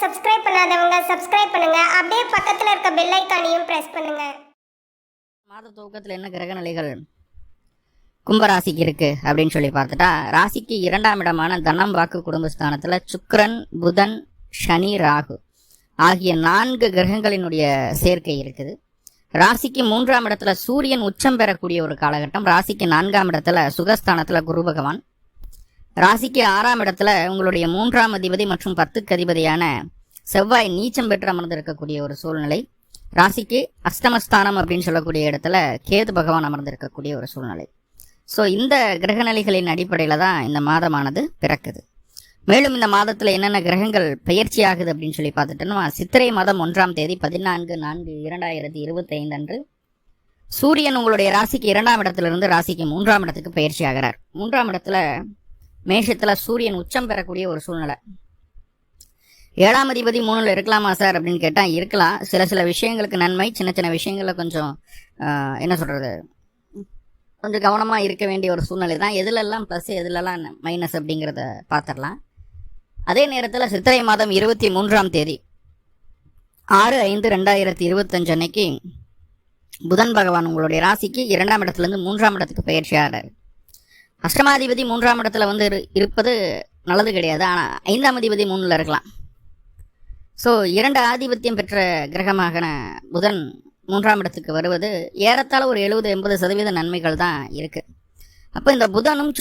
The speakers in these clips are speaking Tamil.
சப்ஸ்கிரைப் பண்ணாதவங்க சப்ஸ்கிரைப் பண்ணுங்க. அப்படியே பக்கத்துல இருக்க பெல் ஐகானையும் பிரஸ் பண்ணுங்க. மாத துவக்கத்தில் என்ன கிரக நிலைகள் கும்பராசிக்கு இருக்கு அப்படின்னு சொல்லி பார்த்துட்டா, ராசிக்கு 2ஆம் இடமான தனம் வாக்கு குடும்பஸ்தானத்துல சுக்கிரன், புதன், சனி, ராகு ஆகிய 4 கிரகங்களினுடைய சேர்க்கை இருக்குது. ராசிக்கு 3ஆம் இடத்துல சூரியன் உச்சம் பெறக்கூடிய ஒரு காலகட்டம். ராசிக்கு 4ஆம் இடத்துல சுகஸ்தானத்துல குரு பகவான். ராசிக்கு 6ஆம் இடத்துல உங்களுடைய 3ஆம் அதிபதி மற்றும் 10க்கு அதிபதியான செவ்வாய் நீச்சம் பெற்று அமர்ந்திருக்கக்கூடிய ஒரு சூழ்நிலை. ராசிக்கு அஷ்டமஸ்தானம் அப்படின்னு சொல்லக்கூடிய இடத்துல கேது பகவான் அமர்ந்திருக்கக்கூடிய ஒரு சூழ்நிலை. ஸோ இந்த கிரகநிலைகளின் அடிப்படையில் தான் இந்த மாதமானது பிறக்குது. மேலும் இந்த மாதத்தில் என்னென்ன கிரகங்கள் பெயர்ச்சி ஆகுது அப்படின்னு சொல்லி பார்த்துட்டோம்னா, சித்திரை மாதம் 1ஆம் தேதி 14/4/2025 அன்று சூரியன் உங்களுடைய ராசிக்கு 2ஆம் இடத்திலிருந்து ராசிக்கு 3ஆம் இடத்துக்கு பயிற்சி ஆகிறார். 3ஆம் இடத்துல மேஷத்துல சூரியன் உச்சம் பெறக்கூடிய ஒரு சூழ்நிலை. 7ஆம் அதிபதி 3ல் இருக்கலாமா சார் அப்படின்னு கேட்டால் இருக்கலாம். சில விஷயங்களுக்கு நன்மை, சின்ன விஷயங்களில் கொஞ்சம் என்ன சொல்கிறது, கொஞ்சம் கவனமாக இருக்க வேண்டிய ஒரு சூழ்நிலை தான். எதுலெல்லாம் ப்ளஸ் எதுலெல்லாம் மைனஸ் அப்படிங்கிறத பார்த்துடலாம். அதே நேரத்தில் சித்திரை மாதம் 23ஆம் தேதி 6/5/2025 அன்னைக்கு புதன் பகவான் உங்களுடைய ராசிக்கு 2ஆம் இடத்துலேருந்து 3ஆம் இடத்துக்கு பயிற்சி ஆகிறார். அஷ்டமாதிபதி 3ஆம் இடத்துல இருப்பது நல்லது கிடையாது. ஆனால் 5ஆம் அதிபதி 3ல் இருக்கலாம். ஸோ 2 ஆதிபத்தியம் பெற்ற கிரகமாக புதன் 3ஆம் இடத்துக்கு வருவது ஏறத்தாழ ஒரு 70-80% நன்மைகள் தான் இருக்குது. அப்போ இந்த புதனும்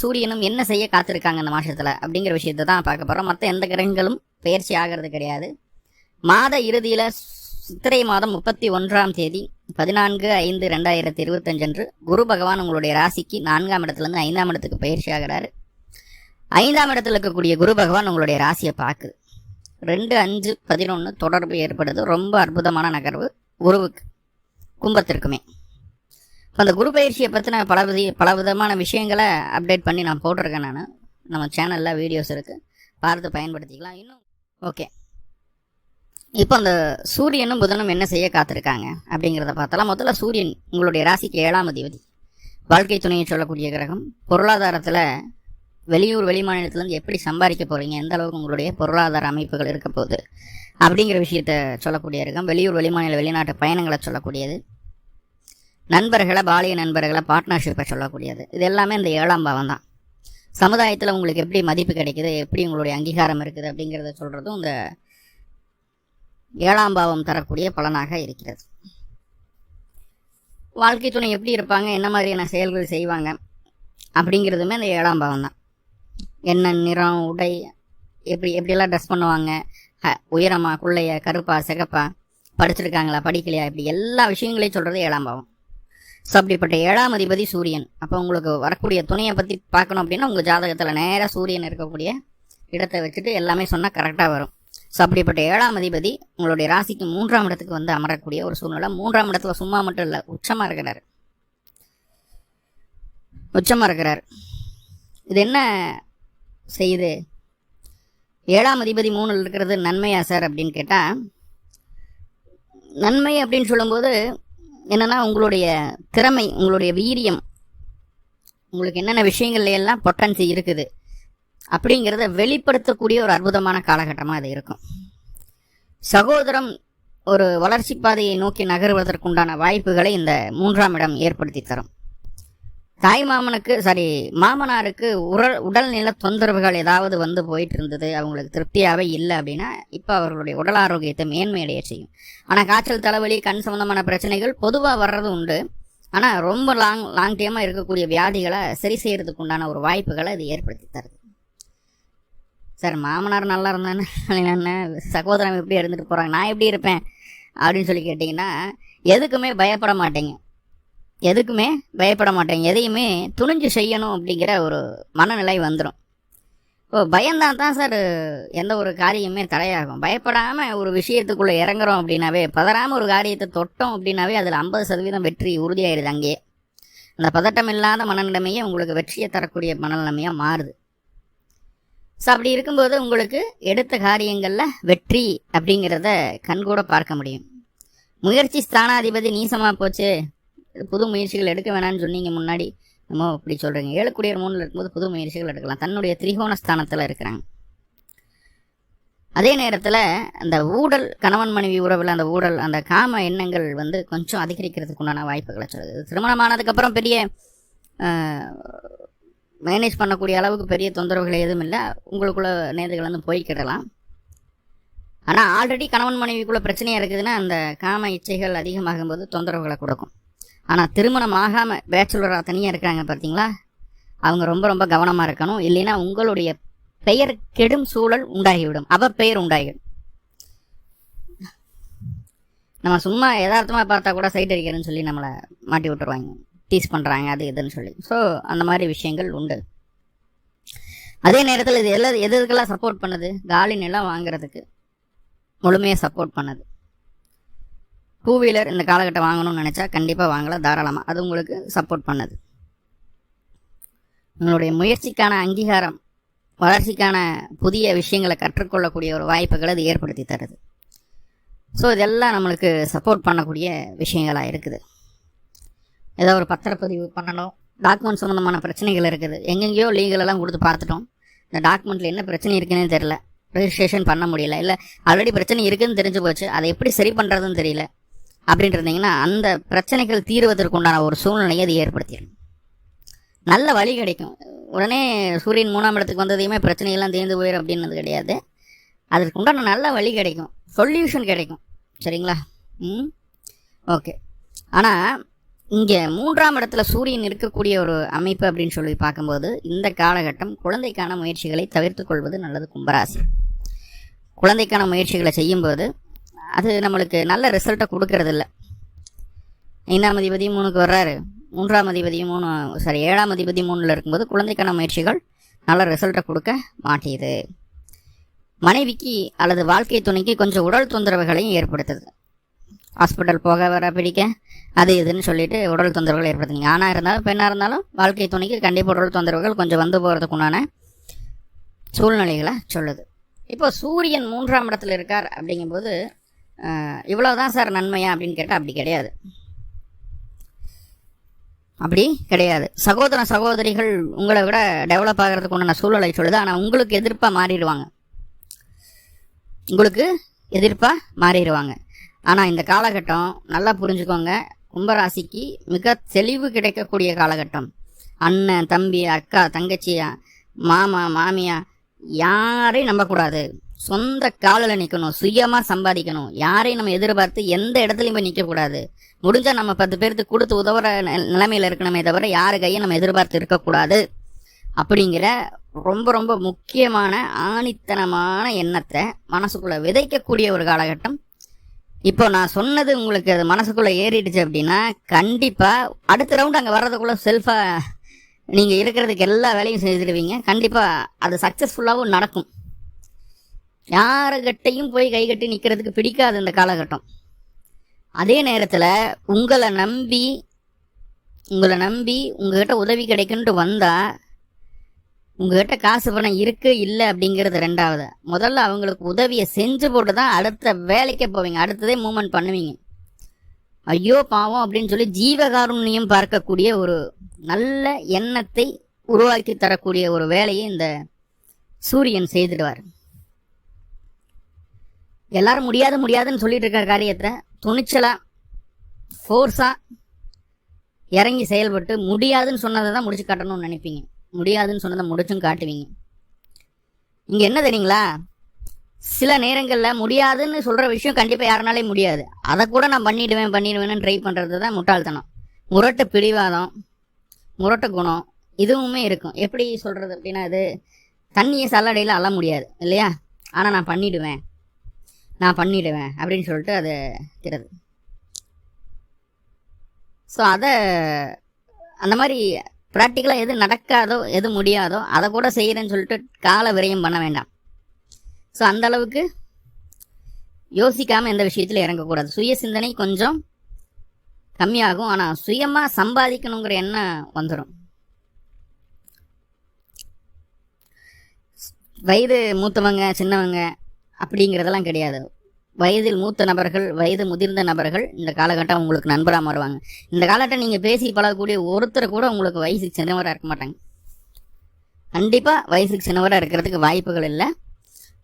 சூரியனும் என்ன செய்ய காத்திருக்காங்க இந்த மாதத்தில் அப்படிங்கிற விஷயத்தை தான் பார்க்க போகிறோம். மற்ற எந்த கிரகங்களும் பயிற்சி ஆகிறது கிடையாது. மாத இறுதியில் சித்திரை மாதம் 31ஆம் தேதி 14/5/2025 அன்று குரு பகவான் உங்களுடைய ராசிக்கு 4ஆம் இடத்துலேருந்து 5ஆம் இடத்துக்கு பயிற்சி ஆகிறாரு. 5ஆம் இடத்துல இருக்கக்கூடிய குரு பகவான் உங்களுடைய ராசியை பார்க்குது. 2-5-11 தொடர்பு ஏற்படுது. ரொம்ப அற்புதமான நகர்வு குருவுக்கு, கும்பத்திற்குமே. இப்போ அந்த குரு பயிற்சியை பற்றின பல விதமான விஷயங்களை அப்டேட் பண்ணி நான் போட்டிருக்கேன். நம்ம சேனலில் வீடியோஸ் இருக்குது, பார்த்து பயன்படுத்திக்கலாம். இன்னும் ஓகே, இப்போ அந்த சூரியனும் புதனும் என்ன செய்ய காத்திருக்காங்க அப்படிங்கிறத பார்த்தாலாம். முதல்ல சூரியன் உங்களுடைய ராசிக்கு 7ஆம் அதிபதி, வாழ்க்கை துணையை சொல்லக்கூடிய கிரகம். பொருளாதாரத்தில் வெளியூர் வெளிமாநிலத்திலேருந்து எப்படி சம்பாதிக்க போகிறீங்க, எந்த அளவுக்கு உங்களுடைய பொருளாதார அமைப்புகள் இருக்க போகுது அப்படிங்கிற விஷயத்த சொல்லக்கூடிய கிரகம். வெளியூர் வெளிமாநில வெளிநாட்டு பயணங்களை சொல்லக்கூடியது. நண்பர்களை, பாலிய நண்பர்களை, பார்ட்னர்ஷிப்பை சொல்லக்கூடியது. இது எல்லாமே இந்த 7ஆம் பாவம் தான். சமுதாயத்தில் உங்களுக்கு எப்படி மதிப்பு கிடைக்குது, எப்படி உங்களுடைய அங்கீகாரம் இருக்குது அப்படிங்கிறத சொல்கிறதும் இந்த 7ஆம் பாவம் தரக்கூடிய பலனாக இருக்கிறது. வாழ்க்கை துணை எப்படி இருப்பாங்க, என்ன மாதிரியான செயல்கள் செய்வாங்க அப்படிங்கிறதுமே இந்த 7ஆம் பாவம் தான். என்ன நிறம், உடை, எப்படியெல்லாம் ட்ரெஸ் பண்ணுவாங்க, உயரமா, குள்ளையா, கருப்பா, சிகப்பா, படிச்சிருக்காங்களா, படிக்கலையா, இப்படி எல்லா விஷயங்களையும் சொல்கிறது 7ஆம் பாவம். ஸோ அப்படிப்பட்ட 7ஆம் அதிபதி சூரியன். அப்போ உங்களுக்கு வரக்கூடிய துணையை பற்றி பார்க்கணும் அப்படின்னா உங்கள் ஜாதகத்தில் நேராக சூரியன் இருக்கக்கூடிய இடத்தை வச்சுட்டு எல்லாமே சொன்னால் கரெக்டாக வரும். ஸோ அப்படிப்பட்ட 7ஆம் அதிபதி உங்களுடைய ராசிக்கு 3ஆம் இடத்துக்கு வந்து அமரக்கூடிய ஒரு சூழ்நிலை. 3ஆம் இடத்துல சும்மா மட்டும் இல்லை, உச்சமாக இருக்கிறார். இது என்ன செய்யுது? 7ஆம் அதிபதி 3ல் இருக்கிறது நன்மையா சார் அப்படின்னு கேட்டால், நன்மை அப்படின்னு சொல்லும்போது என்னென்னா, உங்களுடைய திறமை, உங்களுடைய வீரியம், உங்களுக்கு என்னென்ன விஷயங்கள்ல எல்லாம் பொட்டன்சி இருக்குது அப்படிங்கிறத வெளிப்படுத்தக்கூடிய ஒரு அற்புதமான காலகட்டமாக அது இருக்கும். சகோதரம் ஒரு வளர்ச்சி பாதையை நோக்கி நகர்வதற்குண்டான வாய்ப்புகளை இந்த 3ஆம் இடம் ஏற்படுத்தி தரும். மாமனாருக்கு உடல்நில தொந்தரவுகள் ஏதாவது வந்து போயிட்டு இருந்தது, அவங்களுக்கு திருப்தியாகவே இல்லை அப்படின்னா இப்போ அவர்களுடைய உடல் ஆரோக்கியத்தை மேன்மையடைய செய்யும். ஆனால் காய்ச்சல், தலைவலி, கண் சம்பந்தமான பிரச்சனைகள் பொதுவாக வர்றது உண்டு. ஆனால் ரொம்ப லாங் டைமாக இருக்கக்கூடிய வியாதிகளை சரி செய்யறதுக்கு உண்டான ஒரு வாய்ப்புகளை இது ஏற்படுத்தி தருது. சார் மாமனார் நல்லா இருந்தானே, சகோதரன் எப்படி இருந்துட்டு போகிறாங்க, நான் எப்படி இருப்பேன் அப்படின்னு சொல்லி கேட்டிங்கன்னா, எதுக்குமே பயப்பட மாட்டேங்க. எதையுமே துணிஞ்சு செய்யணும் அப்படிங்கிற ஒரு மனநிலை வந்துடும். பயந்தான் தான் சார் எந்த ஒரு காரியமே தடையாகும். பயப்படாமல் ஒரு விஷயத்துக்குள்ளே இறங்குறோம் அப்படின்னாவே, பதறாமல் ஒரு காரியத்தை தொட்டோம் அப்படின்னாவே அதில் 50% வெற்றி உறுதியாயிருது. அங்கேயே அந்த பதட்டம் இல்லாத மனநிலைமையே உங்களுக்கு வெற்றியை தரக்கூடிய மனநிலைமையாக மாறுது. ஸோ அப்படி இருக்கும்போது உங்களுக்கு எடுத்த காரியங்களில் வெற்றி அப்படிங்கிறத கண்கூட பார்க்க முடியும். முயற்சி ஸ்தானாதிபதி நீசமாக போச்சு, புது முயற்சிகள் எடுக்க வேணான்னு சொன்னீங்க முன்னாடி, நம்ம இப்படி சொல்கிறீங்க. 7 கூடியர் 3ல் இருக்கும்போது புது முயற்சிகள் எடுக்கலாம். தன்னுடைய திரிகோண ஸ்தானத்தில் இருக்கிறாங்க. அதே நேரத்தில் அந்த ஊடல், கணவன் மனைவி உறவில் அந்த ஊடல், அந்த காம எண்ணங்கள் வந்து கொஞ்சம் அதிகரிக்கிறதுக்கு உண்டான வாய்ப்புகளை சொல்லுது. திருமணமானதுக்கப்புறம் பெரிய மேனேஜ் பண்ணக்கூடிய அளவுக்கு பெரிய தொந்தரவுகள் எதுவும் இல்லை. உங்களுக்குள்ள நேர்ந்துகள் வந்து போய்க்கிடலாம். ஆனால் ஆல்ரெடி கணவன் மனைவிக்குள்ளே பிரச்சனையாக இருக்குதுன்னா அந்த காம இச்சைகள் அதிகமாகும்போது தொந்தரவுகளை கொடுக்கும். ஆனால் திருமணம் ஆகாமல் பேச்சுலராக தனியாக இருக்கிறாங்க பார்த்தீங்களா, அவங்க ரொம்ப ரொம்ப கவனமாக இருக்கணும். இல்லைன்னா உங்களுடைய பெயர் கெடும் சூழல் உண்டாகிவிடும், பெயர் உண்டாகிவிடும். நம்ம சும்மா யதார்த்தமாக பார்த்தா கூட சைட் அடிக்கிறேன்னு சொல்லி நம்மளை மாட்டி விட்டுருவாங்க, டீஸ் பண்ணுறாங்க அது இதுன்னு சொல்லி. ஸோ அந்த மாதிரி விஷயங்கள் உண்டு. அதே நேரத்தில் இது எதுக்கெல்லாம் சப்போர்ட் பண்ணுது, காலி நிலம் வாங்குறதுக்கு முழுமையாக சப்போர்ட் பண்ணுது. 2 வீலர் இந்த காலகட்டம் வாங்கணும்னு நினச்சா கண்டிப்பாக வாங்கலாம், தாராளமாக. அது உங்களுக்கு சப்போர்ட் பண்ணுது. உங்களுடைய முயற்சிக்கான அங்கீகாரம், வளர்ச்சிக்கான புதிய விஷயங்களை கற்றுக்கொள்ளக்கூடிய ஒரு வாய்ப்புகளை அது ஏற்படுத்தி தருது. ஸோ இதெல்லாம் நம்மளுக்கு சப்போர்ட் பண்ணக்கூடிய விஷயங்களாக இருக்குது. ஏதோ ஒரு பத்திரப்பதிவு பண்ணணும், டாக்குமெண்ட் சம்மந்தமான பிரச்சனைகள் இருக்குது. எங்கெங்கேயோ லீகலெல்லாம் கொடுத்து பார்த்துட்டோம், இந்த டாக்குமெண்ட்டில் என்ன பிரச்சனை இருக்குன்னு தெரியல, ரெஜிஸ்ட்ரேஷன் பண்ண முடியல, இல்லை ஆல்ரெடி பிரச்சனை இருக்குதுன்னு தெரிஞ்சு போச்சு, அதை எப்படி சரி பண்ணுறதுன்னு தெரியல அப்படின்ட்டு இருந்தீங்கன்னா அந்த பிரச்சனைகள் தீர்வதற்கு உண்டான ஒரு சூழ்நிலையை அது ஏற்படுத்திடும். நல்ல வழி கிடைக்கும். உடனே சூரியன் 3ஆம் இடத்துக்கு வந்ததையுமே பிரச்சனையெல்லாம் தேர்ந்து போயிடும் அப்படின்றது கிடையாது. அதற்கு உண்டான நல்ல வழி கிடைக்கும், சொல்யூஷன் கிடைக்கும். சரிங்களா? ஓகே. ஆனால் இங்கே 3ஆம் இடத்துல சூரியன் இருக்கக்கூடிய ஒரு அமைப்பு அப்படின்னு சொல்லி பார்க்கும்போது இந்த காலகட்டம் குழந்தைக்கான முயற்சிகளை தவிர்த்து கொள்வது நல்லது. கும்பராசி குழந்தைக்கான முயற்சிகளை செய்யும்போது அது நம்மளுக்கு நல்ல ரிசல்ட்டை கொடுக்கறதில்ல. 5ஆம் அதிபதி 3க்கு வர்றாரு, 3ஆம் அதிபதி 7ஆம் அதிபதி 3ல் இருக்கும்போது குழந்தைக்கான முயற்சிகள் நல்ல ரிசல்ட்டை கொடுக்க மாட்டேது. மனைவிக்கு அல்லது வாழ்க்கை துணைக்கு கொஞ்சம் உடல் தொந்தரவுகளையும் ஏற்படுத்துது. ஹாஸ்பிட்டல் போக வர பிடிக்க அது இதுன்னு சொல்லிட்டு உடல் தொந்தரவுகள் ஏற்படுத்துனீங்க. ஆணாக இருந்தாலும் பெண்ணாக இருந்தாலும் வாழ்க்கை துணைக்கு கண்டிப்பாக உடல் தொந்தரவுகள் கொஞ்சம் வந்து போகிறதுக்குண்டான சூழ்நிலைகளை சொல்லுது. இப்போ சூரியன் 3ஆம் இடத்துல இருக்கார் அப்படிங்கும்போது இவ்வளோதான் சார் நன்மையா அப்படின்னு கேட்டால் அப்படி கிடையாது. சகோதர சகோதரிகள் உங்களை விட டெவலப் ஆகிறதுக்கு உண்டான சூழலை சொல்லுது. ஆனால் உங்களுக்கு எதிர்ப்பாக மாறிடுவாங்க. ஆனால் இந்த காலகட்டம் நல்லா புரிஞ்சுக்கோங்க, கும்பராசிக்கு மிக தெளிவு கிடைக்கக்கூடிய காலகட்டம். அண்ணன், தம்பி, அக்கா, தங்கச்சி, மாமா, மாமியா யாரையும் நம்பக்கூடாது. சொந்த காலில் நிற்கணும், சுயமாக சம்பாதிக்கணும். யாரையும் நம்ம எதிர்பார்த்து எந்த இடத்துலையும் போய் நிற்கக்கூடாது. முடிஞ்சால் நம்ம 10 பேருக்கு கொடுத்து உதவுற நிலைமையில் இருக்கணுமே தவிர யாரு கையும் நம்ம எதிர்பார்த்து இருக்கக்கூடாது அப்படிங்கிற ரொம்ப ரொம்ப முக்கியமான ஆணித்தனமான எண்ணத்தை மனசுக்குள்ளே விதைக்கக்கூடிய ஒரு காலகட்டம். இப்போ நான் சொன்னது உங்களுக்கு அது மனசுக்குள்ளே ஏறிடுச்சு அப்படின்னா கண்டிப்பாக அடுத்த ரவுண்டு அங்கே வர்றதுக்குள்ளே செல்ஃபாக நீங்கள் இருக்கிறதுக்கு எல்லா வேலையும் செய்துடுவீங்க. கண்டிப்பாக அது சக்ஸஸ்ஃபுல்லாகவும் நடக்கும். யாருக்கிட்டையும் போய் கை கட்டி நிற்கிறதுக்கு பிடிக்காது இந்த காலகட்டம். அதே நேரத்தில் உங்களை நம்பி உங்ககிட்ட உதவி கிடைக்குன்ட்டு வந்தால் உங்ககிட்ட காசு பணம் இருக்குது இல்லை அப்படிங்கிறது ரெண்டாவது. முதல்ல அவங்களுக்கு உதவியை செஞ்சு போட்டு தான் அடுத்த வேலைக்கே போவீங்க, அடுத்ததே மூவ்மெண்ட் பண்ணுவீங்க. ஐயோ பாவம் அப்படின்னு சொல்லி ஜீவகாருண்யம் பார்க்கக்கூடிய ஒரு நல்ல எண்ணத்தை உருவாக்கி தரக்கூடிய ஒரு வேலையை இந்த சூரியன் செய்துடுவார். எல்லாரும் முடியாதுன்னு சொல்லிட்டு இருக்கிற காரியத்தை துணிச்சலா ஃபோர்ஸா இறங்கி செயல்பட்டு முடியாதுன்னு சொன்னதை தான் முடிச்சு காட்டணும்னு நினைப்பீங்க. முடியாதுன்னு சொன்னதை முடிச்சும் காட்டுவீங்க. இங்கே என்ன தெரியுங்களா, சில நேரங்களில் முடியாதுன்னு சொல்கிற விஷயம் கண்டிப்பாக யாருனாலே முடியாது. அதை கூட நான் பண்ணிடுவேன்னு ட்ரை பண்ணுறது தான் முட்டாள்தனம். முரட்டு பிடிவாதம், முரட்டு குணம் இதுவுமே இருக்கும். எப்படி சொல்கிறது அப்படின்னா, அது தண்ணியை சல்லடையில் அள்ள முடியாது இல்லையா, ஆனால் நான் பண்ணிடுவேன் அப்படின்னு சொல்லிட்டு அது இருக்கிறது. ஸோ அதை அந்த மாதிரி ப்ராக்டிக்கலாக எது நடக்காதோ எது முடியாதோ அதை கூட செய்கிறேன்னு சொல்லிட்டு கால விரயம் பண்ண வேண்டாம். ஸோ அந்த அளவுக்கு யோசிக்காமல் எந்த விஷயத்தில் இறங்கக்கூடாது. சுய சிந்தனை கொஞ்சம் கம்மியாகும், ஆனால் சுயமாக சம்பாதிக்கணுங்கிற எண்ணம் வந்துடும். வயது மூத்தவங்க சின்னவங்க அப்படிங்கிறதெல்லாம் கிடையாது. வயதில் மூத்த நபர்கள், வயது முதிர்ந்த நபர்கள் இந்த காலகட்டம் உங்களுக்கு நண்பராக மாறுவாங்க. இந்த காலகட்டம் நீங்கள் பேசி பழகக்கூடிய ஒருத்தர் கூட உங்களுக்கு வயசுக்கு சின்னவராக இருக்க மாட்டாங்க. கண்டிப்பாக வயசுக்கு சின்னவராக இருக்கிறதுக்கு வாய்ப்புகள் இல்லை.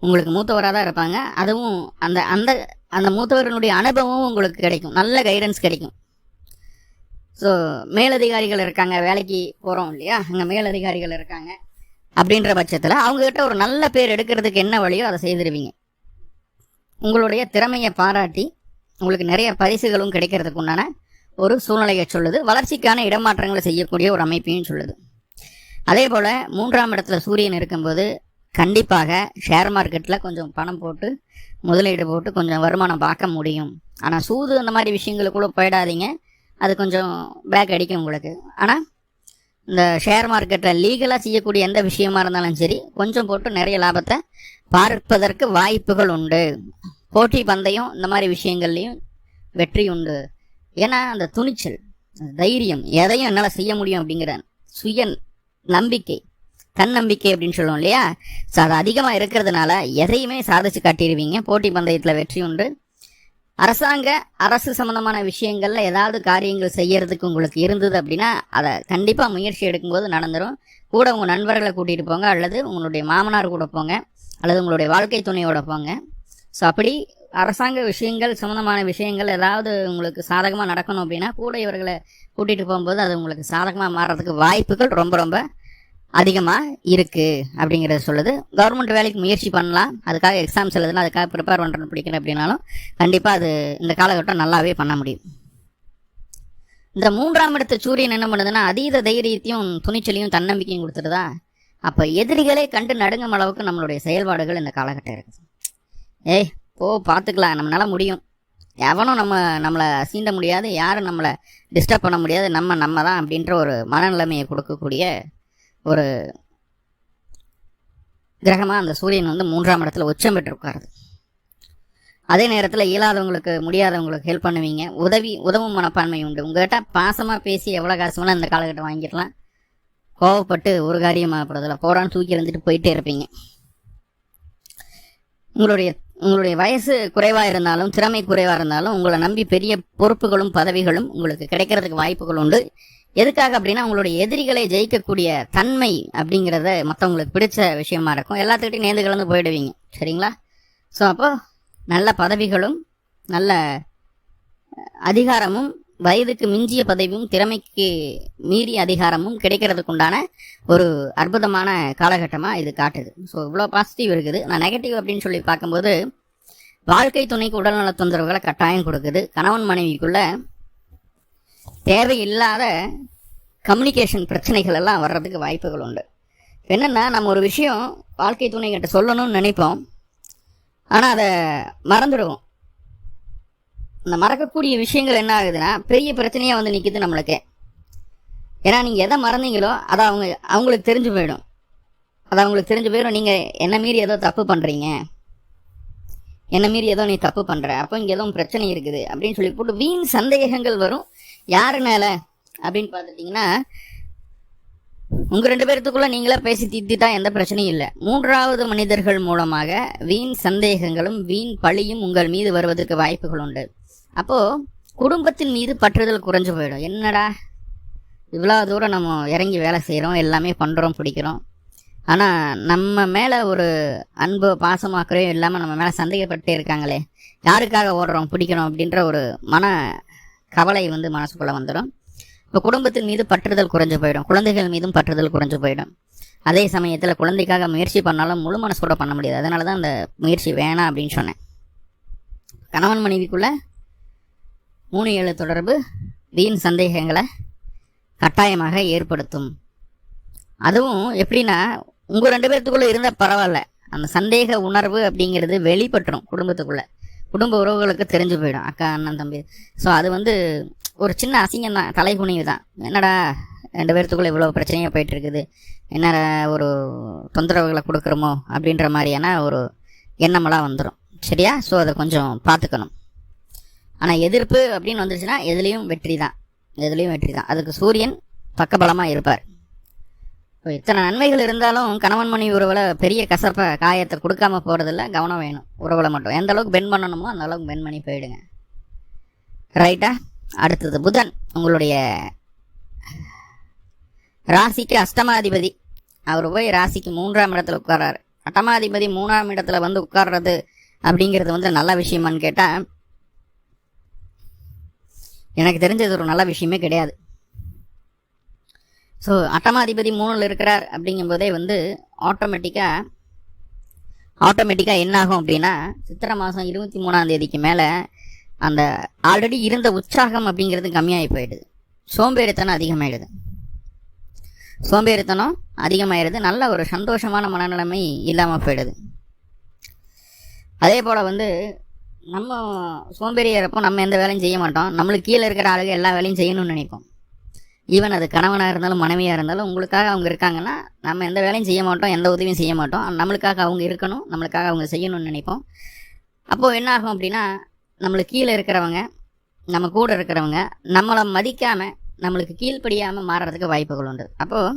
உங்களுக்கு மூத்தவராக தான் இருப்பாங்க. அதுவும் அந்த அந்த அந்த மூத்தவர்களுடைய அனுபவமும் உங்களுக்கு கிடைக்கும், நல்ல கைடன்ஸ் கிடைக்கும். ஸோ மேலதிகாரிகள் இருக்காங்க, வேலைக்கு போகிறோம் இல்லையா, அங்கே மேலதிகாரிகள் இருக்காங்க அப்படின்ற பட்சத்தில் அவங்கக்கிட்ட ஒரு நல்ல பேர் எடுக்கிறதுக்கு என்ன வழியோ அதை செய்திருவீங்க. உங்களுடைய திறமையை பாராட்டி உங்களுக்கு நிறைய பரிசுகளும் கிடைக்கிறதுக்கு உண்டான ஒரு சூழ்நிலையை சொல்லுது. வளர்ச்சிக்கான இடமாற்றங்களை செய்யக்கூடிய ஒரு அமைப்பையும் சொல்லுது. அதே போல் 3ஆம் இடத்துல சூரியன் இருக்கும்போது கண்டிப்பாக ஷேர் மார்க்கெட்டில் கொஞ்சம் பணம் போட்டு முதலீடு போட்டு கொஞ்சம் வருமானம் பார்க்க முடியும். ஆனால் சூது அந்த மாதிரி விஷயங்களுக்குள்ள போயிடாதீங்க, அது கொஞ்சம் பேக் அடிக்கும் உங்களுக்கு. ஆனால் இந்த ஷேர் மார்க்கெட்டில் லீகலாக செய்யக்கூடிய எந்த விஷயமா இருந்தாலும் சரி, கொஞ்சம் போட்டு நிறைய லாபத்தை பார்ப்பதற்கு வாய்ப்புகள் உண்டு. போட்டி பந்தயம் இந்த மாதிரி விஷயங்கள்லையும் வெற்றி உண்டு. ஏன்னா அந்த துணிச்சல், தைரியம், எதையும் என்னால் செய்ய முடியும் அப்படிங்கிற சுய நம்பிக்கை, தன்னம்பிக்கை அப்படின்னு சொல்லுவோம் இல்லையா, ஸோ அது அதிகமாக இருக்கிறதுனால எதையுமே சாதிச்சு காட்டிடுவீங்க. போட்டி பந்தயத்தில் வெற்றி உண்டு. அரசு சம்மந்தமான விஷயங்களில் ஏதாவது காரியங்கள் செய்யறதுக்கு உங்களுக்கு இருந்தது அப்படின்னா அதை கண்டிப்பாக முயற்சி எடுக்கும்போது நடந்துடும். கூட உங்கள் நண்பர்களை கூட்டிகிட்டு போங்க, அல்லது உங்களுடைய மாமனார் கூட போங்க, அல்லது உங்களுடைய வாழ்க்கை துணையோட போங்க. ஸோ அப்படி அரசாங்க விஷயங்கள் சம்மந்தமான விஷயங்கள் ஏதாவது உங்களுக்கு சாதகமாக நடக்கணும் அப்படின்னா கூட இவர்களை கூட்டிகிட்டு போகும்போது அது உங்களுக்கு சாதகமாக மாறுறதுக்கு வாய்ப்புகள் ரொம்ப ரொம்ப அதிகமாக இருக்குது அப்படிங்கிறத சொல்லுது. கவர்மெண்ட் வேலைக்கு முயற்சி பண்ணலாம், அதுக்காக எக்ஸாம்ஸ் எழுதுனா அதுக்காக ப்ரிப்பேர் பண்ணுறேன்னு பிடிக்கிறேன் அப்படின்னாலும் கண்டிப்பாக அது இந்த காலகட்டம் நல்லாவே பண்ண முடியும். இந்த 3ஆம் இடத்து சூரியன் என்ன பண்ணுதுன்னா அதீத தைரியத்தையும் துணிச்சலையும் தன்னம்பிக்கையும் கொடுத்துருதா. அப்போ எதிரிகளே கண்டு நடுங்கும் அளவுக்கு நம்மளுடைய செயல்பாடுகள் இந்த காலகட்டம் இருக்குது. ஏய் பார்த்துக்கலாம், நம்மளால முடியும், எவனும் நம்மளை சீண்ட முடியாது, யாரும் நம்மளை டிஸ்டர்ப் பண்ண முடியாது, நம்ம தான் அப்படின்ற ஒரு மனநிலைமையை கொடுக்கக்கூடிய ஒரு கிரகமாக அந்த சூரியன் 3ஆம் இடத்துல உச்சம் பெற்று உட்காருது. அதே நேரத்தில் இயலாதவங்களுக்கு முடியாதவங்களுக்கு ஹெல்ப் பண்ணுவீங்க, உதவும் மனப்பான்மை உண்டு. உங்கள்கிட்ட பாசமாக பேசி எவ்வளோ காசு வேணால் இந்த காலகட்டம் வாங்கிடலாம். கோவப்பட்டு ஒரு காரியமாகப்படுறதில்ல, போடான்னு தூக்கி இருந்துட்டு போயிட்டே இருப்பீங்க. உங்களுடைய வயசு குறைவாக இருந்தாலும் திறமை குறைவாக இருந்தாலும் உங்களை நம்பி பெரிய பொறுப்புகளும் பதவிகளும் உங்களுக்கு கிடைக்கிறதுக்கு வாய்ப்புகள் உண்டு. எதுக்காக அப்படின்னா உங்களுடைய எதிரிகளை ஜெயிக்கக்கூடிய தன்மை அப்படிங்கிறத மற்றவங்களுக்கு பிடிச்ச விஷயமா இருக்கும். எல்லாத்துக்கிட்டையும் நேர்ந்து கலந்து போயிடுவீங்க, சரிங்களா? ஸோ அப்போ நல்ல பதவிகளும் நல்ல அதிகாரமும் வயதுக்கு மிஞ்சிய பதவியும் திறமைக்கு மீறிய அதிகாரமும் கிடைக்கிறதுக்கு உண்டான ஒரு அற்புதமான காலகட்டமாக இது காட்டுது. ஸோ இவ்வளோ பாசிட்டிவ் இருக்குது. நான் நெகட்டிவ் அப்படின்னு சொல்லி பார்க்கும்போது வாழ்க்கை துணைக்கு உடல்நல தொந்தரவுகளை கட்டாயம் கொடுக்குது. கணவன் மனைவிக்குள்ள தேவையில்லாத கம்யூனிகேஷன் பிரச்சனைகள் எல்லாம் வர்றதுக்கு வாய்ப்புகள் உண்டு. என்னென்னா நம்ம ஒரு விஷயம் வாழ்க்கை துணைகிட்ட சொல்லணும்னு நினைப்போம், ஆனால் அதை மறந்துடுவோம். அந்த மறக்கக்கூடிய விஷயங்கள் என்ன ஆகுதுன்னா பெரிய பிரச்சனையாக வந்து நிற்கிது நம்மளுக்கே. ஏன்னா நீங்கள் எதை மறந்தீங்களோ அதை அவங்களுக்கு தெரிஞ்சு போயிடும். நீங்கள் என்ன மீறி ஏதோ தப்பு பண்ணுறீங்க, என்ன மீறி ஏதோ நீ தப்பு பண்ணுற, அப்போ இங்கே ஏதோ பிரச்சனை இருக்குது அப்படின்னு சொல்லி போட்டு வீண் சந்தேகங்கள் வரும். யாருனால அப்படின்னு பார்த்துட்டிங்கன்னா உங்கள் 2 பேர்த்துக்குள்ளே நீங்களே பேசி தீர்த்திட்டா எந்த பிரச்சனையும் இல்லை. 3வது மனிதர்கள் மூலமாக வீண் சந்தேகங்களும் வீண் பழியும் உங்கள் மீது வருவதற்கு வாய்ப்புகள் உண்டு. அப்போது குடும்பத்தின் மீது பற்றுதல் குறைஞ்சு போயிடும். என்னடா இவ்வளோ தூரம் நம்ம இறங்கி வேலை செய்கிறோம், எல்லாமே பண்ணுறோம், பிடிக்கிறோம், ஆனால் நம்ம மேலே ஒரு அன்பு பாசமாக்குறே இல்லாமல் நம்ம மேலே சந்தேகப்பட்டே இருக்காங்களே, யாருக்காக ஓடுறோம் பிடிக்கிறோம் அப்படின்ற ஒரு மன கவலை மனசுக்குள்ளே வந்துடும். இப்போ குடும்பத்தின் மீது பற்றுதல் குறைஞ்சு போயிடும், குழந்தைகள் மீதும் பற்றுதல் குறைஞ்சு போயிடும். அதே சமயத்தில் குழந்தைக்காக முயற்சி பண்ணாலும் முழு மனசோட பண்ண முடியாது. அதனால தான் அந்த முயற்சி வேணாம் அப்படின்னு சொன்னேன். கணவன் மனைவிக்குள்ளே 3-7 தொடர்பு வீண் சந்தேகங்களை கட்டாயமாக ஏற்படுத்தும். அதுவும் எப்படின்னா உங்கள் 2 பேர்த்துக்குள்ளே இருந்தால் பரவாயில்ல, அந்த சந்தேக உணர்வு அப்படிங்கிறது வெளிப்பட்டுரும் குடும்பத்துக்குள்ளே, குடும்ப உறவுகளுக்கு தெரிஞ்சு போயிடும், அக்கா அண்ணன் தம்பி. ஸோ அது ஒரு சின்ன அசிங்கம் தான், தலைகுனிவு தான். என்னடா 2 பேர்த்துக்குள்ளே இவ்வளோ பிரச்சனையாக போயிட்டுருக்குது, என்ன ஒரு தொந்தரவுகளை கொடுக்குறோமோ அப்படின்ற மாதிரியான ஒரு எண்ணமெல்லாம் வந்துடும், சரியா? ஸோ அதை கொஞ்சம் பார்த்துக்கணும். ஆனால் எதிர்ப்பு அப்படின்னு வந்துருச்சுன்னா எதுலேயும் வெற்றி தான். அதுக்கு சூரியன் பக்கபலமாக இருப்பார். இப்போ இத்தனை நன்மைகள் இருந்தாலும் கணவன் மனைவி உறவில் பெரிய காயத்தை கொடுக்காம போகிறதில்ல. கவனம் வேணும் உறவில் மட்டும். எந்த அளவுக்கு பெண்ட் பண்ணணுமோ அந்த அளவுக்கு பெண்ட் பண்ணி போயிடுங்க, ரைட்டா? அடுத்தது புதன், உங்களுடைய ராசிக்கு அஷ்டமாதிபதி. அவர் போய் ராசிக்கு 3ஆம் இடத்துல உட்காராரு. அட்டமாதிபதி 3ஆம் இடத்துல வந்து உட்கார்றது அப்படிங்கிறது வந்து நல்ல விஷயமான்னு கேட்டால் எனக்கு தெரிஞ்சது ஒரு நல்ல விஷயமே கிடையாது. ஸோ அட்டமாதிபதி 3ல் இருக்கிறார் அப்படிங்கும்போதே வந்து ஆட்டோமேட்டிக்காக என்ன ஆகும் அப்படின்னா சித்திரை மாதம் 23ஆம் தேதிக்கு மேலே அந்த ஆல்ரெடி இருந்த உற்சாகம் அப்படிங்கிறது கம்மியாகி போயிடுது. சோம்பேறித்தனம் அதிகமாயிடுது. நல்ல ஒரு சந்தோஷமான மனநிலைமை இல்லாமல் போயிடுது. அதே போல் வந்து நம்ம சோம்பேறியாக இருப்போம், நம்ம எந்த வேலையும் செய்ய மாட்டோம். நம்மளுக்கு கீழே இருக்கிற ஆளுங்க எல்லா வேலையும் செய்யணும்னு நினைப்போம். ஈவன் அது கணவனாக இருந்தாலும் மனைவியாக இருந்தாலும் உங்களுக்காக அவங்க இருக்காங்கன்னா நம்ம எந்த வேலையும் செய்ய மாட்டோம், எந்த உதவியும் செய்ய மாட்டோம். நம்மளுக்காக அவங்க இருக்கணும், நம்மளுக்காக அவங்க செய்யணும்னு நினைப்போம். அப்போது என்ன ஆகும் அப்படின்னா நம்மளுக்கு கீழே இருக்கிறவங்க, நம்ம கூட இருக்கிறவங்க நம்மளை மதிக்காமல் நம்மளுக்கு கீழ்ப்படியாமல் மாறுறதுக்கு வாய்ப்புகள் உண்டு. அப்போது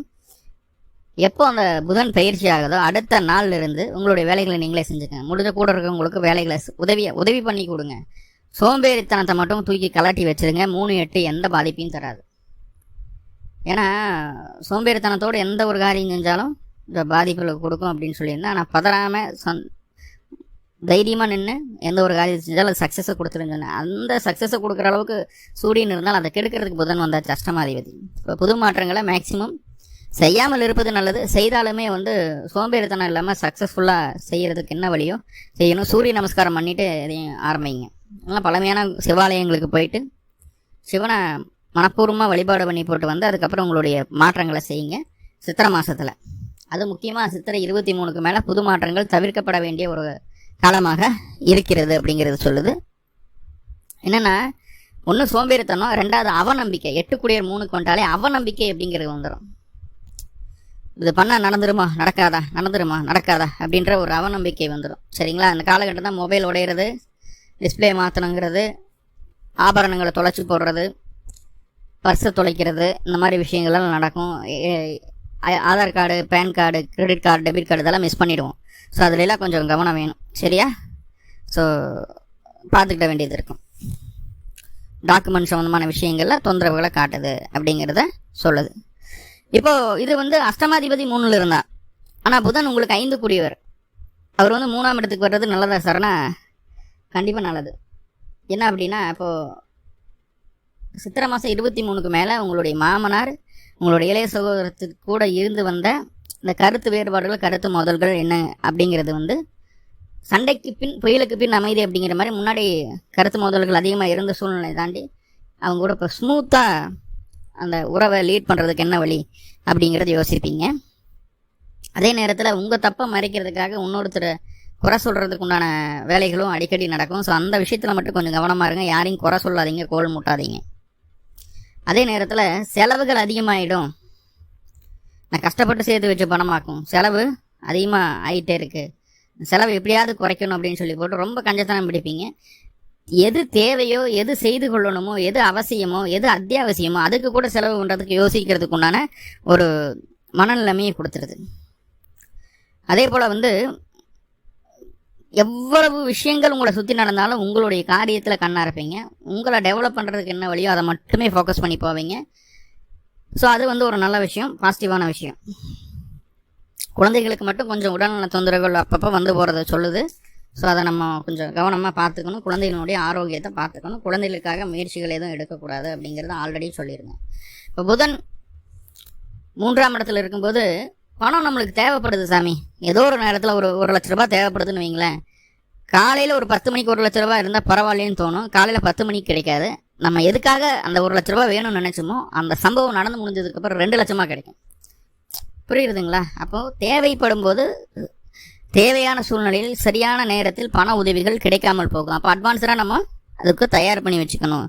எப்போ அந்த புதன் பயிற்சி ஆகுதோ அடுத்த நாள்ல இருந்து உங்களுடைய வேலைகளை நீங்களே செஞ்சுக்கங்க. முடிஞ்ச கூட இருக்கிறவங்களுக்கு வேலைகளை உதவி பண்ணி கொடுங்க. சோம்பேறித்தனத்தை மட்டும் தூக்கி கலாட்டி வச்சிருங்க. 3-8 எந்த பாதிப்பையும் தராது. ஏன்னா சோம்பேறித்தனத்தோடு எந்த ஒரு காரியம் செஞ்சாலும் இந்த பாதிப்புகளை கொடுக்கும் அப்படின்னு சொல்லியிருந்தேன். ஆனால் பதறாமல் தைரியமாக நின்று எந்த ஒரு காரியம் செஞ்சாலும் அது சக்ஸஸை கொடுத்துருன்னு சொன்னேன். அந்த சக்ஸஸை கொடுக்குற அளவுக்கு சூரியன் இருந்தால் அதை கெடுக்கிறதுக்கு புதன் வந்தாச்சு அஷ்டமாதிபதி. இப்போ புது மாற்றங்களை மேக்சிமம் செய்யாமல் இருப்பது நல்லது. செய்தாலுமே வந்து சோம்பேறித்தனம் இல்லாமல் சக்ஸஸ்ஃபுல்லாக செய்கிறதுக்கு என்ன வழியோ செய்யணும். சூரிய நமஸ்காரம் பண்ணிவிட்டு இதையும் ஆரம்பிங்க. நல்லா பழமையான சிவாலயங்களுக்கு போயிட்டு சிவனை மனப்பூர்வமாக வழிபாடு பண்ணி போட்டு வந்து அதுக்கப்புறம் உங்களுடைய மாற்றங்களை செய்யுங்க சித்திரை மாதத்தில். அது முக்கியமாக சித்திரை 23க்கு மேலே புது மாற்றங்கள் தவிர்க்கப்பட வேண்டிய ஒரு காலமாக இருக்கிறது அப்படிங்கிறது சொல்லுது. என்னென்னா ஒன்று சோம்பேறித்தனம், 2வது அவநம்பிக்கை. 8 குடியர் 3க்கு வந்துட்டாலே அவநம்பிக்கை அப்படிங்கிறது வந்துடும். இது பண்ணால் நடந்துருமா நடக்காதா அப்படின்ற ஒரு அவநம்பிக்கை வந்துடும். சரிங்களா? அந்த காலகட்டம் தான் மொபைல் உடையிறது, டிஸ்பிளே மாற்றணுங்கிறது, ஆபரணங்களை தொலைச்சி போடுறது, பர்ஸை தொலைக்கிறது, இந்த மாதிரி விஷயங்கள்லாம் நடக்கும். Aadhaar card, PAN card, credit card, debit card இதெல்லாம் மிஸ் பண்ணிவிடுவோம். ஸோ அதுலலாம் கொஞ்சம் கவனம் வேணும். சரியா? ஸோ பார்த்துக்கிட வேண்டியது இருக்கும். டாக்குமெண்ட் சம்மந்தமான விஷயங்களில் தொந்தரவுகளை காட்டுது அப்படிங்கிறத சொல்லுது. இப்போது இது வந்து அஷ்டமாதிபதி 3ல் இருந்தார். ஆனால் புதன் உங்களுக்கு 5 கூடியவர். அவர் வந்து 3ஆம் இடத்துக்கு வர்றது நல்லதா சார்னா கண்டிப்பாக நல்லது. என்ன அப்படின்னா இப்போது சித்திரை மாதம் 23க்கு மேலே உங்களுடைய மாமனார் உங்களுடைய இளைய சகோதரத்துக்கு கூட இருந்து வந்த இந்த கருத்து வேறுபாடுகள், கருத்து மோதல்கள் என்ன அப்படிங்கிறது வந்து சண்டைக்கு பின் புயலுக்கு பின் அமைதி அப்படிங்கிற மாதிரி முன்னாடி கருத்து மோதல்கள் அதிகமாக இருந்த சூழ்நிலை தாண்டி அவங்க கூட இப்போ ஸ்மூத்தாக அந்த உறவை லீட் பண்ணுறதுக்கு என்ன வழி அப்படிங்கிறத யோசிப்பீங்க. அதே நேரத்தில் உங்கள் தப்பை மறைக்கிறதுக்காக இன்னொருத்தர் குறை சொல்கிறதுக்கு உண்டான வேலைகளும் அடிக்கடி நடக்கும். ஸோ அந்த விஷயத்தில் மட்டும் கொஞ்சம் கவனமாக இருங்க. யாரையும் குறை சொல்லாதீங்க, கோல் முட்டாதீங்க. அதே நேரத்தில் செலவுகள் அதிகமாகிடும். நான் கஷ்டப்பட்டு சேர்த்து வச்ச பணமாக்கும் செலவு அதிகமாக ஆகிட்டே இருக்குது. செலவு எப்படியாவது குறைக்கணும் அப்படின்னு சொல்லி போட்டு ரொம்ப கஞ்சத்தனம் பிடிப்பீங்க. எது தேவையோ, எது செய்து கொள்ளணுமோ, எது அவசியமோ, எது அத்தியாவசியமோ அதுக்கு கூட செலவு பண்ணுறதுக்கு யோசிக்கிறதுக்கு உண்டான ஒரு மனநிலைமையை கொடுத்துருது. அதே போல் வந்து எவ்வளவு விஷயங்கள் உங்களை சுற்றி நடந்தாலும் உங்களுடைய காரியத்தில் கண்ணா இருப்பீங்க. உங்களை டெவலப் பண்ணுறதுக்கு என்ன வழியோ அதை மட்டுமே ஃபோக்கஸ் பண்ணி போவீங்க. ஸோ அது வந்து ஒரு நல்ல விஷயம், பாசிட்டிவான விஷயம். குழந்தைகளுக்கு மட்டும் கொஞ்சம் உடல்நல தொந்தரவுகள் அப்பப்போ வந்து போகிறத சொல்லுது. ஸோ அதை நம்ம கொஞ்சம் கவனமாக பார்த்துக்கணும். குழந்தைகளுடைய ஆரோக்கியத்தை பார்த்துக்கணும். குழந்தைகளுக்காக முயற்சிகள் எதுவும் எடுக்கக்கூடாது அப்படிங்கிறத ஆல்ரெடி சொல்லியிருந்தேன். இப்போ புதன் 3ஆம் இடத்துல இருக்கும்போது பணம் நம்மளுக்கு தேவைப்படுது சாமி. ஏதோ ஒரு நேரத்தில் ஒரு லட்ச ரூபா தேவைப்படுதுன்னு வைங்களேன். காலையில் ஒரு 10 மணிக்கு 1 லட்ச ரூபா இருந்தால் பரவாயில்லைன்னு தோணும். காலையில் 10 மணிக்கு கிடைக்காது. நம்ம எதுக்காக அந்த 1 லட்ச ரூபா வேணும்னு நினச்சோமோ அந்த சம்பவம் நடந்து முடிஞ்சதுக்கப்புறம் 2 லட்சமாக கிடைக்கும். புரியுதுங்களா? அப்போது தேவைப்படும் போது தேவையான சூழ்நிலையில் சரியான நேரத்தில் பண உதவிகள் கிடைக்காமல் போகும். அப்போ அட்வான்ஸராக நம்ம அதுக்கு தயார் பண்ணி வச்சுக்கணும்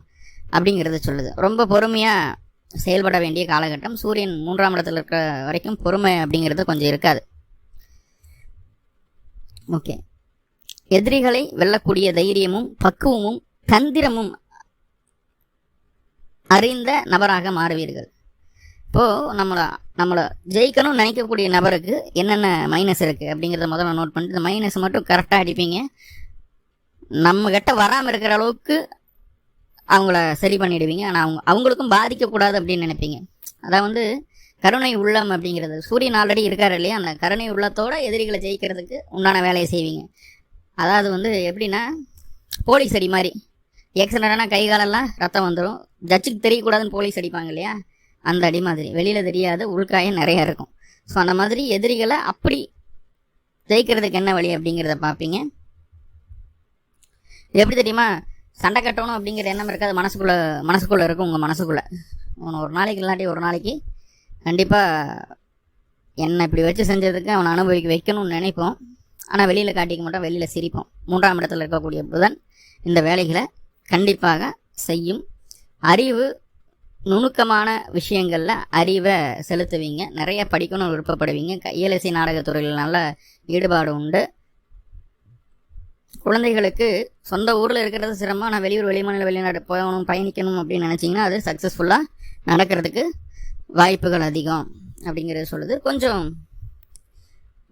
அப்படிங்கிறத சொல்லுது. ரொம்ப பொறுமையாக செயல்பட வேண்டிய காலகட்டம். சூரியன் 3ஆம் இடத்துல இருக்கிற வரைக்கும் பொறுமை அப்படிங்கிறது கொஞ்சம் இருக்காது. ஓகே. எதிரிகளை வெல்லக்கூடிய தைரியமும் பக்குவமும் தந்திரமும் அறிந்த நபராக மாறுவீர்கள். இப்போது நம்மளை ஜெயிக்கணும்னு நினைக்கக்கூடிய நபருக்கு என்னென்ன மைனஸ் இருக்குது அப்படிங்கிறத முதல்ல நோட் பண்ணிட்டு இந்த மைனஸ் மட்டும் கரெக்டாக அடிப்பீங்க. நம்மக்கிட்ட வராமல் இருக்கிற அளவுக்கு அவங்கள சரி பண்ணிடுவீங்க. ஆனால் அவங்களுக்கும் பாதிக்கக்கூடாது அப்படின்னு நினைப்பீங்க. அதாவது வந்து கருணை உள்ளம் அப்படிங்கிறது சூரியன் ஆல்ரெடி இருக்காரு இல்லையா, அந்த கருணை உள்ளத்தோட எதிரிகளை ஜெயிக்கிறதுக்கு உண்டான வேலையை செய்வீங்க. அதாவது வந்து எப்படின்னா போலீஸ் அடி மாதிரி, எக்ஸலண்டான கை காலெல்லாம் ரத்தம் வந்துடும், ஜட்ஜுக்கு தெரியக்கூடாதுன்னு போலீஸ் அடிப்பாங்க இல்லையா, அந்த அடி மாதிரி. வெளியில் தெரியாது, உள்காயம் நிறையா இருக்கும். ஸோ அந்த மாதிரி எதிரிகளை அப்படி ஜெயிக்கிறதுக்கு என்ன வழி அப்படிங்கிறத பார்ப்பீங்க. எப்படி தெரியுமா, சண்டை கட்டணும் அப்படிங்கிற எண்ணம் இருக்காது, மனசுக்குள்ளே இருக்கும். உங்கள் மனசுக்குள்ளே ஒரு நாளைக்கு இல்லாட்டி ஒரு நாளைக்கு கண்டிப்பாக என்னை இப்படி வச்சு செஞ்சதுக்கு அவனை அனுபவிக்க வைக்கணும்னு நினைப்போம். ஆனால் வெளியில் காட்டிக்க மாட்டோம், வெளியில் சிரிப்போம். 3ஆம் இடத்துல இருக்கக்கூடிய புதன் இந்த வேலைகளை கண்டிப்பாக செய்யும். அறிவு நுணுக்கமான விஷயங்களில் அறிவை செலுத்துவீங்க. நிறைய படிக்கணும்னு விருப்பப்படுவீங்க. இயலிசை நாடகத்துறையில் நல்ல ஈடுபாடு உண்டு. குழந்தைகளுக்கு சொந்த ஊரில் இருக்கிறது சிரமம், ஆனால் வெளியூர் வெளிமாநில வெளிநாடு போகணும் பயணிக்கணும் அப்படின்னு நினச்சிங்கன்னா அது சக்ஸஸ்ஃபுல்லாக நடக்கிறதுக்கு வாய்ப்புகள் அதிகம் அப்படிங்கிறது சொல்லுது. கொஞ்சம்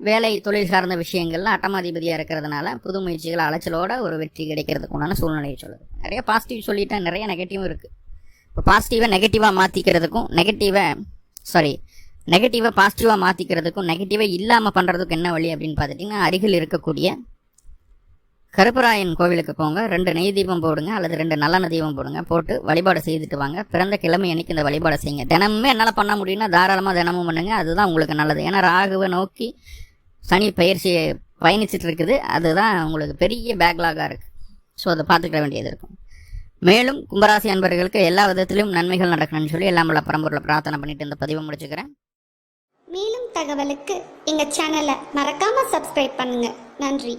வேலை தொழில் சார்ந்த விஷயங்கள்ல அட்டமாதிபதியாக இருக்கிறதுனால புது முயற்சிகள் அலைச்சலோட ஒரு வெற்றி கிடைக்கிறதுக்கு உண்டான சூழ்நிலையை சொல்லுது. நிறைய பாசிட்டிவ் சொல்லிட்டேன், நிறைய நெகட்டிவும் இருக்குது. இப்போ பாசிட்டிவை நெகட்டிவாக மாற்றிக்கிறதுக்கும் நெகட்டிவை பாசிட்டிவாக மாற்றிக்கிறதுக்கும் நெகட்டிவை இல்லாமல் பண்ணுறதுக்கும் என்ன வழி அப்படின்னு பார்த்துட்டிங்கன்னா, அருகில் இருக்கக்கூடிய கருப்பராயன் கோவிலுக்கு போங்க, 2 நெய் தீபம் போடுங்க அல்லது 2 நல்லெண்ணெய் தீபம் போடுங்க, போட்டு வழிபாடு செய்துட்டு வாங்க. பிறந்த கிழமை அன்னைக்கு இந்த வழிபாடு செய்யுங்க. தினமுமே என்னால் பண்ண முடியும்னா தாராளமாக தினமும் பண்ணுங்க, அதுதான் உங்களுக்கு நல்லது. ஏன்னா ராகுவை நோக்கி சனி பயிற்சியை பயணிச்சுட்டு இருக்குது, அதுதான் உங்களுக்கு பெரிய பேக்லாகாக இருக்குது. ஸோ அதை பார்த்துக்க வேண்டியது இருக்கும். மேலும் கும்பராசி அன்பர்களுக்கு எல்லா விதத்திலும் நன்மைகள் நடக்கணும்னு சொல்லி எல்லாம் உள்ள பரம்பொருளை பிரார்த்தனை பண்ணிட்டு இந்த பதிவை முடிச்சுக்கிறேன். மேலும் தகவலுக்கு எங்கள் சேனலை மறக்காமல் சப்ஸ்கிரைப் பண்ணுங்கள். நன்றி.